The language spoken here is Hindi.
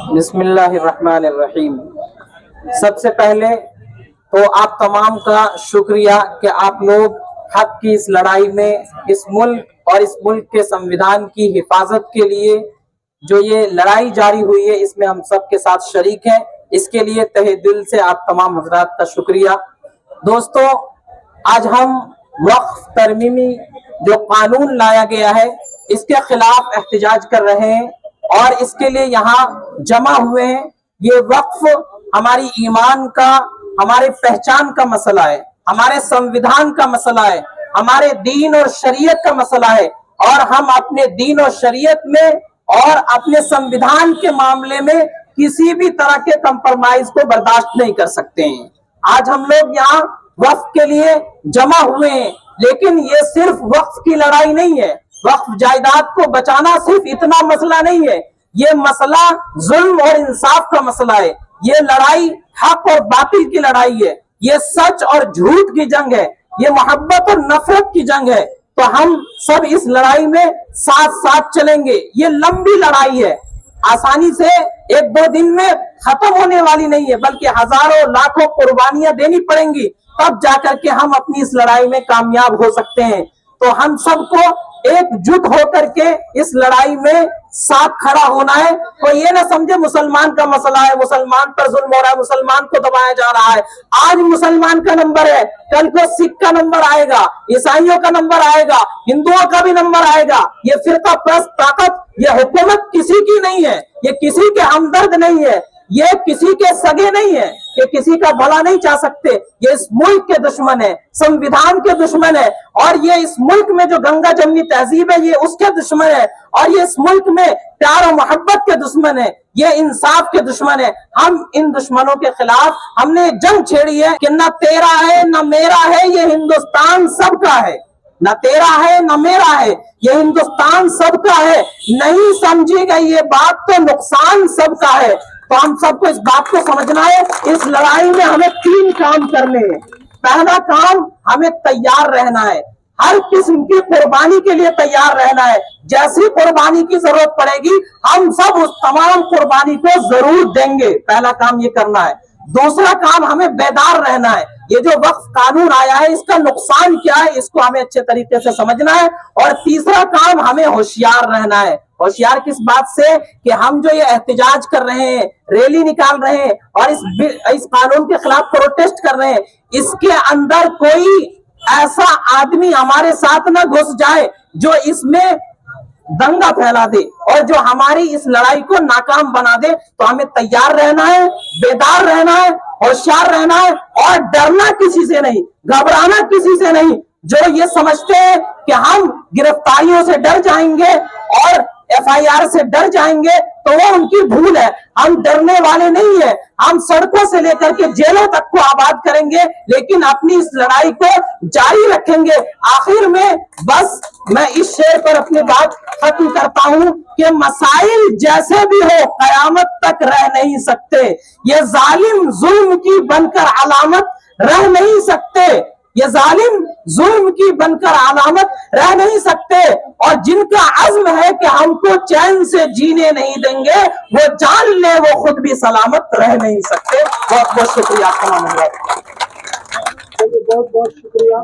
बिस्मिल्लाहिर्रहमानिर्रहीम। सबसे पहले तो आप तमाम का शुक्रिया कि आप लोग हक की इस लड़ाई में इस मुल्क और इस मुल्क के संविधान की हिफाजत के लिए जो ये लड़ाई जारी हुई है इसमें हम सब के साथ शरीक हैं। इसके लिए तहे दिल से आप तमाम हजरात का शुक्रिया। दोस्तों, आज हम वक्फ तरमीमी जो कानून लाया गया है इसके खिलाफ एहतजाज कर रहे हैं और इसके लिए यहाँ जमा हुए हैं। ये वक्फ हमारी ईमान का, हमारे पहचान का मसला है, हमारे संविधान का मसला है, हमारे दीन और शरीयत का मसला है और हम अपने दीन और शरीयत में और अपने संविधान के मामले में किसी भी तरह के कंप्रोमाइज को बर्दाश्त नहीं कर सकते हैं। आज हम लोग यहाँ वक्फ के लिए जमा हुए हैं, लेकिन ये सिर्फ वक्फ की लड़ाई नहीं है। वक्फ जायदाद को बचाना सिर्फ इतना मसला नहीं है, ये मसला जुल्म और इंसाफ का मसला है। ये लड़ाई हक और बातिल की लड़ाई है, ये सच और झूठ की जंग है, ये मोहब्बत और नफरत की जंग है। तो हम सब इस लड़ाई में साथ साथ चलेंगे। ये लंबी लड़ाई है, आसानी से एक दो दिन में खत्म होने वाली नहीं है, बल्कि हजारों लाखों कुर्बानियां देनी पड़ेंगी, तब जाकर के हम अपनी इस लड़ाई में कामयाब हो सकते हैं। तो हम सबको एकजुट होकर के इस लड़ाई में साथ खड़ा होना है। तो ये ना समझे मुसलमान का मसला है, मुसलमान पर जुल्म हो रहा है, मुसलमान को दबाया जा रहा है। आज मुसलमान का नंबर है, कल को सिख का नंबर आएगा, ईसाइयों का नंबर आएगा, हिंदुओं का भी नंबर आएगा। ये फिरका परस्त ताकत, ये हुकूमत किसी की नहीं है, ये किसी के हमदर्द नहीं है, ये किसी के सगे नहीं है, ये किसी का भला नहीं चाह सकते। ये इस मुल्क के दुश्मन है, संविधान के दुश्मन है, और ये इस मुल्क में जो गंगा जमनी तहजीब है ये उसके दुश्मन है, और ये इस मुल्क में प्यार और मोहब्बत के दुश्मन है, ये इंसाफ के दुश्मन है। हम इन दुश्मनों के खिलाफ हमने जंग छेड़ी है कि न तेरा है न मेरा है, ये हिंदुस्तान सबका है। न तेरा है न मेरा है, ये हिंदुस्तान सबका है। नहीं समझी गई ये बात तो नुकसान सबका है। तो हम सबको इस बात को समझना है, इस लड़ाई में हमें 3 काम करने हैं। पहला काम, हमें तैयार रहना है, हर किस्म की कुर्बानी के लिए तैयार रहना है। जैसी कुर्बानी की जरूरत पड़ेगी हम सब उस तमाम कुर्बानी को जरूर देंगे। पहला काम ये करना है। दूसरा काम, हमें बेदार रहना है। ये जो वक्फ कानून आया है इसका नुकसान क्या है इसको हमें अच्छे तरीके से समझना है। और तीसरा काम, हमें होशियार रहना है। होशियार किस बात से कि हम जो ये एहतजाज कर रहे हैं, रैली निकाल रहे हैं और इस कानून के खिलाफ प्रोटेस्ट कर रहे हैं, इसके अंदर कोई ऐसा आदमी हमारे साथ ना घुस जाए जो इसमें दंगा फैला दे और जो हमारी इस लड़ाई को नाकाम बना दे। तो हमें तैयार रहना है, बेदार रहना है, होशियार रहना है और डरना किसी से नहीं, घबराना किसी से नहीं। जो ये समझते हैं कि हम गिरफ्तारियों से डर जाएंगे और FIR से डर जाएंगे तो वो उनकी भूल है। हम डरने वाले नहीं है, हम सड़कों से लेकर के जेलों तक को आबाद करेंगे, लेकिन अपनी इस लड़ाई को जारी रखेंगे। आखिर में बस मैं इस शेर पर अपनी बात खत्म करता हूं कि मसाइल जैसे भी हो कयामत तक रह नहीं सकते, ये जालिम जुल्म की बनकर अलामत रह नहीं सकते, ये जालिम जुल्म की बनकर अलामत रह नहीं सकते। और जिनका अज़्म है कि हमको चैन से जीने नहीं देंगे, वो जान ले वो खुद भी सलामत रह नहीं सकते। बहुत बहुत शुक्रिया, बहुत बहुत शुक्रिया।